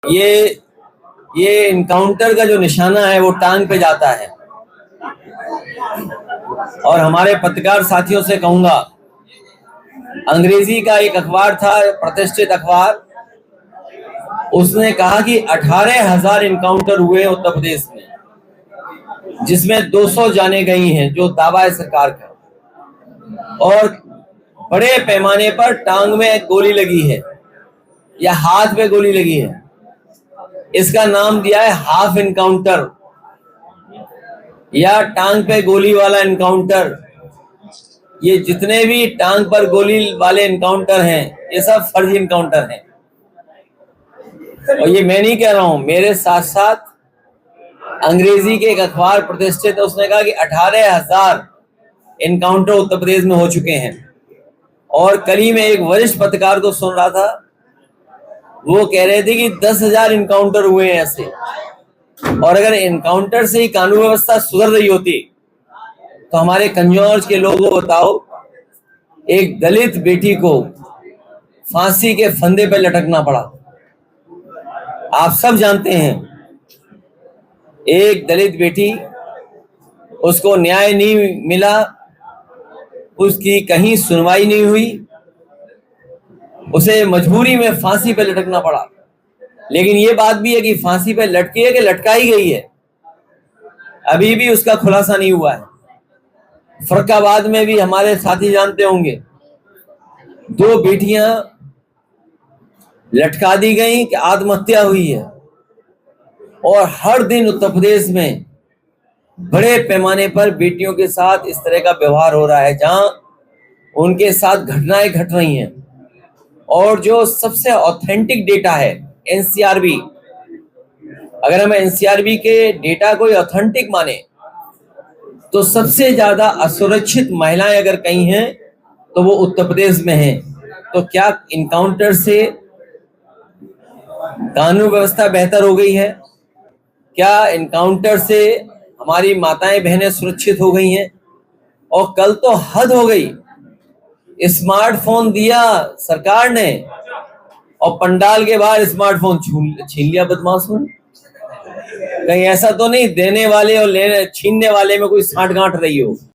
ये इनकाउंटर का जो निशाना है वो टांग पे जाता है। और हमारे पत्रकार साथियों से कहूंगा, अंग्रेजी का एक अखबार था, प्रतिष्ठित अखबार, उसने कहा कि 18,000 इनकाउंटर हुए उत्तर प्रदेश में, जिसमें 200 जाने गई हैं, जो दावा है सरकार का। और बड़े पैमाने पर टांग में गोली लगी है या हाथ में गोली लगी है। इसका नाम दिया है हाफ इनकाउंटर या टांग पे गोली वाला इनकाउंटर। ये जितने भी टांग पर गोली वाले इनकाउंटर हैं, ये सब फर्जी इनकाउंटर हैं। और ये मैं नहीं कह रहा हूं, मेरे साथ साथ अंग्रेजी के एक अखबार प्रतिष्ठित है, उसने कहा कि 18,000 इनकाउंटर उत्तर प्रदेश में हो चुके हैं। और कल ही मैं एक वरिष्ठ पत्रकार को सुन रहा था, वो कह रहे थे कि 10,000 इनकाउंटर हुए हैं ऐसे। और अगर इनकाउंटर से ही कानून व्यवस्था सुधर रही होती तो हमारे कंजौर के लोगों को बताओ, एक दलित बेटी को फांसी के फंदे पर लटकना पड़ा। आप सब जानते हैं, एक दलित बेटी, उसको न्याय नहीं मिला, उसकी कहीं सुनवाई नहीं हुई, उसे मजबूरी में फांसी पर लटकना पड़ा। लेकिन ये बात भी है कि फांसी पर लटकी है कि लटकाई गई है, अभी भी उसका खुलासा नहीं हुआ है। फर्रुखाबाद में भी हमारे साथी जानते होंगे, 2 बेटियां लटका दी गई कि आत्महत्या हुई है। और हर दिन उत्तर प्रदेश में बड़े पैमाने पर बेटियों के साथ इस तरह का व्यवहार हो रहा है, जहां उनके साथ घटनाएं घट रही हैं। और जो सबसे ऑथेंटिक डेटा है एनसीआरबी, अगर हम एनसीआरबी के डेटा को ऑथेंटिक माने तो सबसे ज्यादा असुरक्षित महिलाएं अगर कहीं हैं तो वो उत्तर प्रदेश में हैं। तो क्या इनकाउंटर से कानून व्यवस्था बेहतर हो गई है? क्या इनकाउंटर से हमारी माताएं बहनें सुरक्षित हो गई हैं? और कल तो हद हो गई, स्मार्टफोन दिया सरकार ने और पंडाल के बाहर स्मार्टफोन छीन लिया बदमाशों ने। कहीं ऐसा तो नहीं देने वाले और छीनने वाले में कोई सांठ गांठ रही हो?